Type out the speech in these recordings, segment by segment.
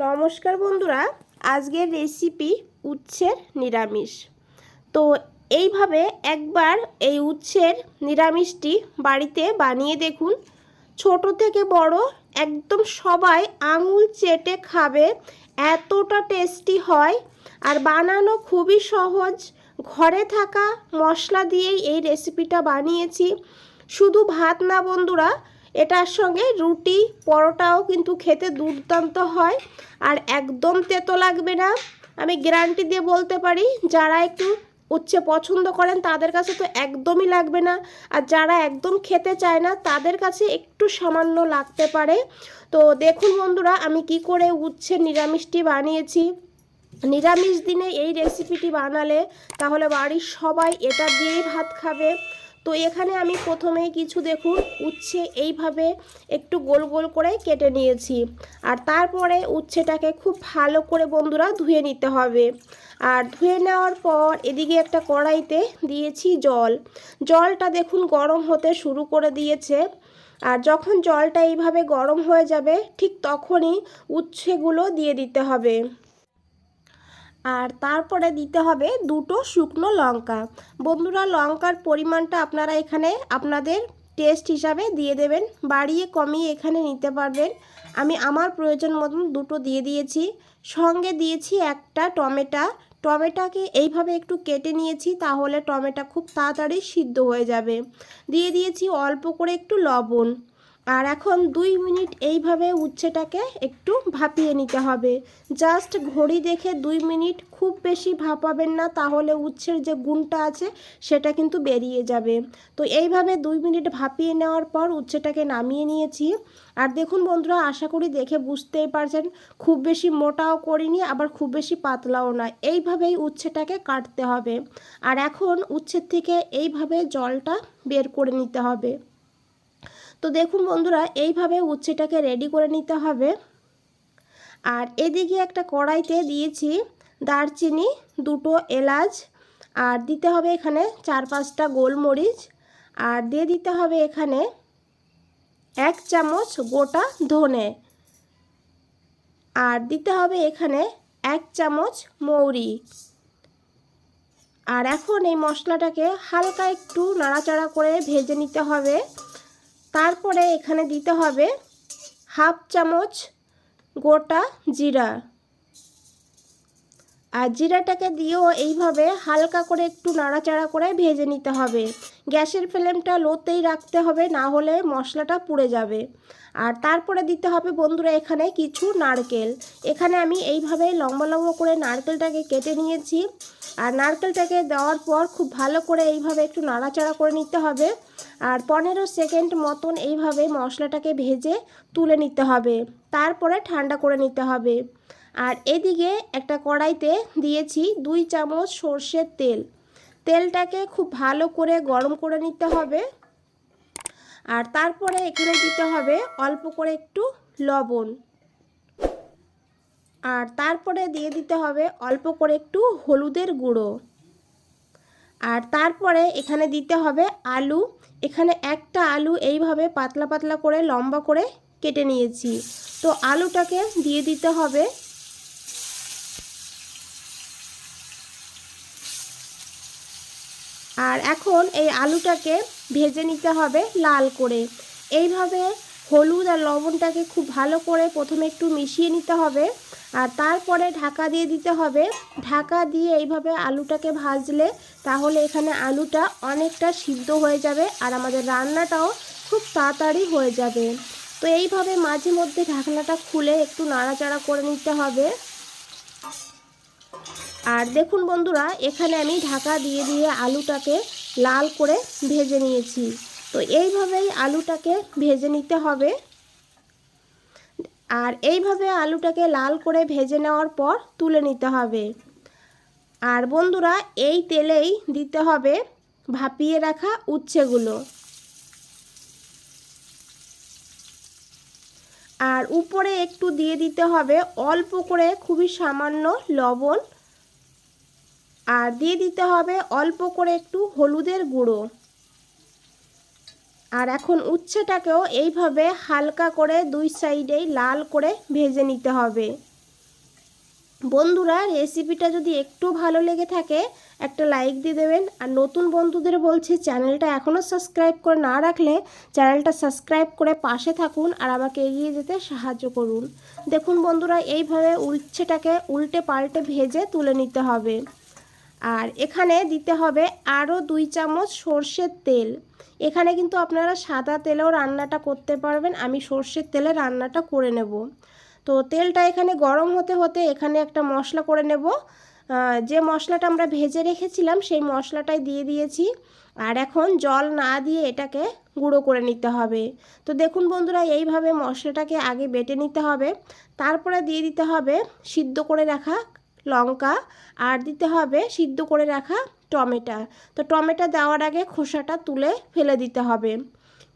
নমস্কার বন্ধুরা, আজকের রেসিপি উচ্ছের নিরামিষ। তো এইভাবে একবার এই উচ্ছের নিরামিষটি বাড়িতে বানিয়ে দেখুন। ছোট থেকে বড় একদম সবাই আঙুল চেটে খাবে, এতটা টেস্টি হয়। আর বানানো খুবই সহজ, ঘরে থাকা মশলা দিয়েই এই রেসিপিটা বানিয়েছি। শুধু ভাত না বন্ধুরা, এটার সঙ্গে রুটি পরোটাও কিন্তু খেতে দুর্দান্ত হয়, আর একদম তেতো লাগবে না। আমি গ্যারান্টি দিয়ে বলতে পারি, যারা একটু উচ্ছে পছন্দ করেন তাদের কাছে তো একদমই লাগবে না, আর যারা একদম খেতে চায় না তাদের কাছে একটু সামান্য লাগতে পারে। তো দেখুন বন্ধুরা, আমি কি করে উচ্ছের নিরামিষটি বানিয়েছি। নিরামিষ দিনে এই রেসিপিটি বানালে তাহলে বাড়ির সবাই এটা দিয়েই ভাত খাবে। তো এখানে আমি প্রথমেই কিছু দেখুন উচ্ছে এইভাবে একটু গোল গোল করে কেটে নিয়েছি, আর তারপরে উচ্ছেটাকে খুব ভালো করে বন্ধুরা ধুয়ে নিতে হবে। আর ধুয়ে নেওয়ার পর এদিকে একটা কড়াইতে দিয়েছি জলটা দেখুন গরম হতে শুরু করে দিয়েছে। আর যখন জলটা এইভাবে গরম হয়ে যাবে ঠিক তখনই উচ্ছেগুলো দিয়ে দিতে হবে। আর তারপরে দিতে হবে দুটো শুকনো লঙ্কা। বন্ধুরা, লঙ্কার পরিমাণটা আপনারা এখানে আপনাদের টেস্ট হিসাবে দিয়ে দেবেন, বাড়িয়ে কমিয়ে এখানে নিতে পারবেন। আমি আমার প্রয়োজন মতন দুটো দিয়ে দিয়েছি। সঙ্গে দিয়েছি একটা টমেটোকে এইভাবে একটু কেটে নিয়েছি, তাহলে টমেটো খুব তাড়াতাড়ি সিদ্ধ হয়ে যাবে। দিয়ে দিয়েছি অল্প করে একটু লবণ। আর এখন 2 মিনিট এইভাবে উচ্ছেটাকে একটু ভাপিয়ে নিতে হবে। জাস্ট ঘড়ি দেখে 2 মিনিট, খুব বেশি ভাপাবেন না, তাহলে উচ্ছের যে গুণটা আছে সেটা কিন্তু বেরিয়ে যাবে। তো এইভাবে 2 মিনিট ভাপিয়ে নেওয়ার পর উচ্ছেটাকে নামিয়ে নিয়েছি। আর দেখুন বন্ধুরা, আশা করি দেখে বুঝতেই পারছেন, খুব বেশি মোটাও করিনি, আবার খুব বেশি পাতলাও না, এইভাবেই উচ্ছেটাকে কাটতে হবে। আর এখন উচ্ছের থেকে এইভাবে জলটা বের করে নিতে হবে। তো দেখুন বন্ধুরা, এইভাবে উচ্ছেটাকে রেডি করে নিতে হবে। আর এদিকে একটা কড়াইতে দিয়েছি দারচিনি, দুটো এলাচ, আর দিতে হবে এখানে 4-5টা গোলমরিচ, আর দিয়ে দিতে হবে এখানে 1 চামচ গোটা ধনে, আর দিতে হবে এখানে 1 চামচ মৌরি। আর এখন এই মশলাটাকে হালকা একটু নাড়াচাড়া করে ভেজে নিতে হবে। তারপরে এখানে দিতে হবে 1/2 চামচ গোটা জিরা, আর জিরাটাকে দিয়েও এইভাবে হালকা করে একটু নাড়াচাড়া করে ভেজে নিতে হবে। গ্যাসের ফ্লেমটা লোতেই রাখতে হবে, না হলে মশলাটা পুড়ে যাবে। আর তারপরে দিতে হবে বন্ধুরা এখানে কিছু নারকেল। এখানে আমি এইভাবে লম্বা লম্বা করে নারকেলটাকে কেটে নিয়েছি। আর নারকেলটাকে দেওয়ার পর খুব ভালো করে এইভাবে একটু নাড়াচাড়া করে নিতে হবে। আর 15 সেকেন্ড মতন এইভাবে মশলাটাকে ভেজে তুলে নিতে হবে, তারপরে ঠান্ডা করে নিতে হবে। আর এদিকে একটা কড়াইতে দিয়েছি 2 চামচ সর্ষের তেলটাকে খুব ভালো করে গরম করে নিতে হবে। আর তারপরে এখানে দিতে হবে অল্প করে একটু লবণ, আর তারপরে দিয়ে দিতে হবে অল্প করে একটু হলুদের গুঁড়ো। আর তারপরে এখানে দিতে হবে আলু। এখানে একটা আলু এইভাবে পাতলা পাতলা করে লম্বা করে কেটে নিয়েছি। তো আলুটাকে দিয়ে দিতে হবে। আর এখন এই আলুটাকে ভেজে নিতে হবে লাল করে। এইভাবে হলুদ আর লবণটাকে খুব ভালো করে প্রথমে একটু মিশিয়ে নিতে হবে, আর তারপরে ঢাকা দিয়ে দিতে হবে। ঢাকা দিয়ে এইভাবে আলুটাকে ভাজলে তাহলে এখানে আলুটা অনেকটা সিদ্ধ হয়ে যাবে, আর আমাদের রান্নাটাও খুব তাড়াতাড়ি হয়ে যাবে। তো এইভাবে মাঝে মধ্যে ঢাকনাটা খুলে একটু নাড়াচাড়া করে নিতে হবে। আর দেখুন বন্ধুরা, এখানে আমি ঢাকা দিয়ে দিয়ে আলুটাকে লাল করে ভেজে নিয়েছি। তো এইভাবেই আলুটাকে ভেজে নিতে হবে। আর এইভাবে আলুটাকে লাল করে ভেজে নেওয়ার পর তুলে নিতে হবে। আর বন্ধুরা, এই তেলেই দিতে হবে ভাপিয়ে রাখা উচ্ছেগুলো। আর উপরে একটু দিয়ে দিতে হবে অল্প করে খুবই সামান্য লবণ, আর দিয়ে দিতে হবে অল্প করে একটু হলুদের গুঁড়ো। আর এখন উচ্ছেটাকেও এইভাবে হালকা করে 2 সাইডেই লাল করে ভেজে নিতে হবে। বন্ধুরা রেসিপিটা যদি একটু ভালো লেগে থাকে একটা লাইক দিয়ে দেবেন। আর নতুন বন্ধুদের বলছি, চ্যানেলটা এখনও সাবস্ক্রাইব করে না রাখলে চ্যানেলটা সাবস্ক্রাইব করে পাশে থাকুন আর আমাকে এগিয়ে যেতে সাহায্য করুন। দেখুন বন্ধুরা, এইভাবে উচ্ছেটাকে উল্টে পাল্টে ভেজে তুলে নিতে হবে। আর এখানে দিতে হবে আরও 2 চামচ সর্ষের তেল। এখানে কিন্তু আপনারা সাদা তেলেও রান্নাটা করতে পারবেন, আমি সর্ষের তেলে রান্নাটা করে নেব। তো তেলটা এখানে গরম হতে হতে এখানে একটা মশলা করে নেব। যে মশলাটা আমরা ভেজে রেখেছিলাম সেই মশলাটাই দিয়ে দিয়েছি। আর এখন জল না দিয়ে এটাকে গুঁড়ো করে নিতে হবে। তো দেখুন বন্ধুরা, এইভাবে মশলাটাকে আগে বেটে নিতে হবে। তারপরে দিয়ে দিতে হবে সিদ্ধ করে রাখা লঙ্কা, আর দিতে হবে সিদ্ধ করে রাখা টমেটো। তো টমেটো দেওয়ার আগে খোসাটা তুলে ফেলে দিতে হবে।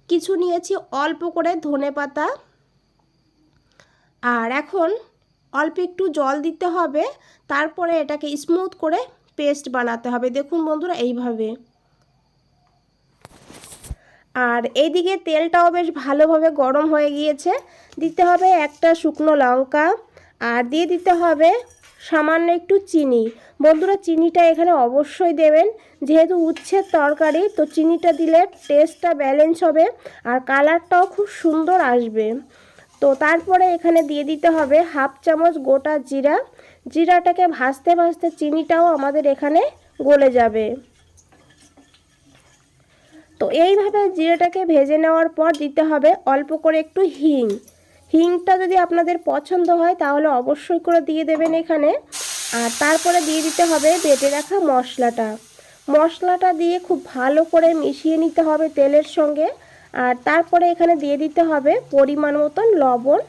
কিছু নিয়েছি অল্প করে ধনেপাতা, আর এখন অল্প একটু জল দিতে হবে। তারপরে এটাকে স্মুথ করে পেস্ট বানাতে হবে। দেখুন বন্ধুরা এইভাবে। আর এইদিকে তেলটাও বেশ ভালোভাবে গরম হয়ে গিয়েছে। দিতে হবে একটা শুকনো লঙ্কা, আর দিয়ে দিতে হবে সামান্য একটু চিনি। বন্ধুরা চিনিটা এখানে অবশ্যই দেবেন, যেহেতু উচ্ছের তরকারি, তো চিনিটা দিলে টেস্টটা ব্যালেন্স হবে আর কালারটাও খুব সুন্দর আসবে। তো তারপরে এখানে দিয়ে দিতে হবে হাফ চামচ গোটা জিরা। জিরাটাকে ভাজতে ভাজতে চিনিটাও আমাদের এখানে গলে যাবে। তো এইভাবে জিরাটাকে ভেজে নেওয়ার পর দিতে হবে অল্প করে একটু হিং। হিংটা যদি আপনাদের পছন্দ হয় তাহলে অবশ্যই করে দিয়ে দেবেন এখানে। আর তারপরে দিয়ে দিতে হবে বেটে রাখা মশলাটা। মশলাটা দিয়ে খুব ভালো করে মিশিয়ে নিতে হবে তেলের সঙ্গে। আর তারপরে এখানে দিয়ে দিতে হবে পরিমাণ মতন লবণ,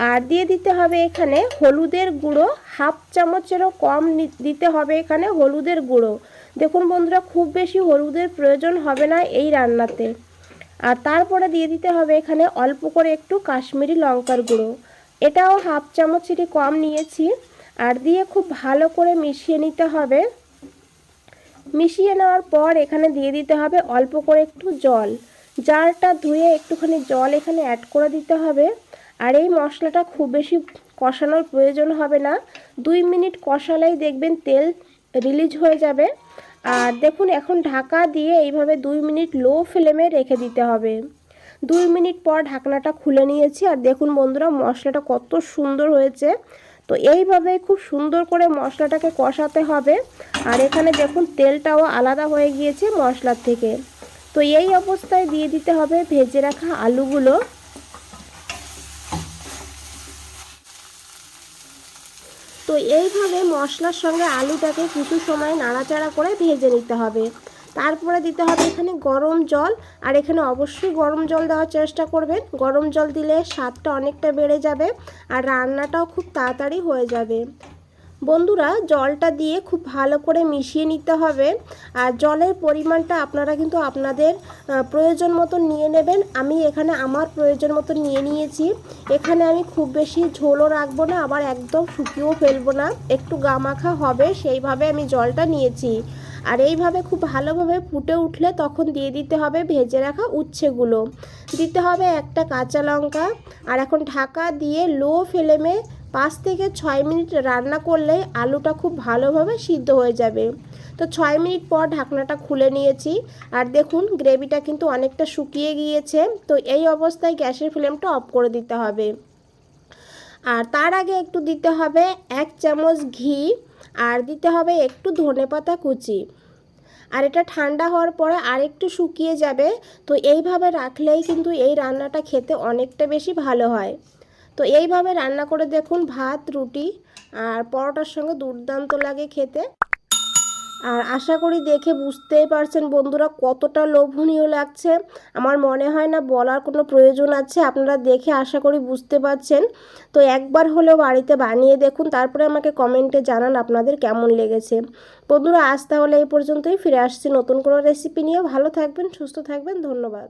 আর দিয়ে দিতে হবে এখানে হলুদের গুঁড়ো হাফ চামচেরও কম দিতে হবে এখানে হলুদের গুঁড়ো। দেখুন বন্ধুরা, খুব বেশি হলুদের প্রয়োজন হবে না এই রান্নাতে। আর তারপরে দিয়ে দিতে হবে এখানে অল্প করে একটু কাশ্মীরি লঙ্কার গুঁড়ো, এটাও হাফ চামচেরই কম নিয়েছি। আর দিয়ে খুব ভালো করে মিশিয়ে নিতে হবে। মিশিয়ে নেওয়ার পর এখানে দিয়ে দিতে হবে অল্প করে একটু জল। জারটা ধুয়ে একটুখানি জল এখানে অ্যাড করে দিতে হবে। আর এই মশলাটা খুব বেশি কষানোর প্রয়োজন হবে না, 2 মিনিট কষালেই দেখবেন তেল রিলিজ হয়ে যাবে। আর দেখুন এখন ঢাকা দিয়ে এইভাবে 2 মিনিট লো ফ্লেমে রেখে দিতে হবে। 2 মিনিট পর ঢাকনাটা খুলে নিয়েছি। আর দেখুন বন্ধুরা মশলাটা কত সুন্দর হয়েছে। তো এইভাবে খুব সুন্দর করে মশলাটাকে কষাতে হবে। আর এখানে দেখুন তেলটাও আলাদা হয়ে গিয়েছে মশলার থেকে। তো এই অবস্থায় দিয়ে দিতে হবে ভেজে রাখা আলুগুলো। তো এইভাবে মশলার সঙ্গে আলুটাকে কিছু সময় নাড়াচাড়া করে ভেজে নিতে হবে। তারপরে দিতে হবে এখানে গরম জল। আর এখানে অবশ্যই গরম জল দেওয়ার চেষ্টা করবেন, গরম জল দিলে স্বাদটা অনেকটা বেড়ে যাবে আর রান্নাটাও খুব তাড়াতাড়ি হয়ে যাবে। বন্ধুরা জলটা দিয়ে খুব ভালো করে মিশিয়ে নিতে হবে। আর জলের পরিমাণটা আপনারা কিন্তু আপনাদের প্রয়োজন মতো নিয়ে নেবেন। আমি এখানে আমার প্রয়োজন মতো নিয়ে নিয়েছি। এখানে আমি খুব বেশি ঝোলও রাখবো না, আবার একদম শুকিয়েও ফেলবো না, একটু গামাখা হবে সেইভাবে আমি জলটা নিয়েছি। আর এইভাবে খুব ভালোভাবে ফুটে উঠলে তখন দিয়ে দিতে হবে ভেজে রাখা উচ্ছেগুলো, দিতে হবে একটা কাঁচা লঙ্কা। আর এখন ঢাকা দিয়ে লো ফ্লেমে 5 থেকে 6 মিনিট রান্না করলেই আলুটা খুব ভালোভাবে সিদ্ধ হয়ে যাবে। তো 6 মিনিট পর ঢাকনাটা খুলে নিয়েছি। আর দেখুন গ্রেভিটা কিন্তু অনেকটা শুকিয়ে গিয়েছে। তো এই অবস্থায় গ্যাসের ফ্লেমটা অফ করে দিতে হবে। আর তার আগে একটু দিতে হবে 1 চামচ ঘি, আর দিতে হবে একটু ধনেপাতা কুচি। আর এটা ঠান্ডা হওয়ার পরে আরেকটু শুকিয়ে যাবে। তো এইভাবে রাখলেই কিন্তু এই রান্নাটা খেতে অনেকটা বেশি ভালো হয়। তো এইভাবে রান্না করে দেখুন, ভাত রুটি আর পরোটার সঙ্গে দুর্দান্ত লাগে খেতে। আর আশা করি দেখে বুঝতেই পারছেন বন্ধুরা কতটা লোভনীয় লাগছে। আমার মনে হয় না বলার কোনো প্রয়োজন আছে, আপনারা দেখে আশা করি বুঝতে পারছেন। তো একবার হলেও বাড়িতে বানিয়ে দেখুন, তারপরে আমাকে কমেন্টে জানান আপনাদের কেমন লেগেছে। বন্ধুরা আজ তাহলে এই পর্যন্তই, ফিরে আসছি নতুন কোনো রেসিপি নিয়ে। ভালো থাকবেন, সুস্থ থাকবেন, ধন্যবাদ।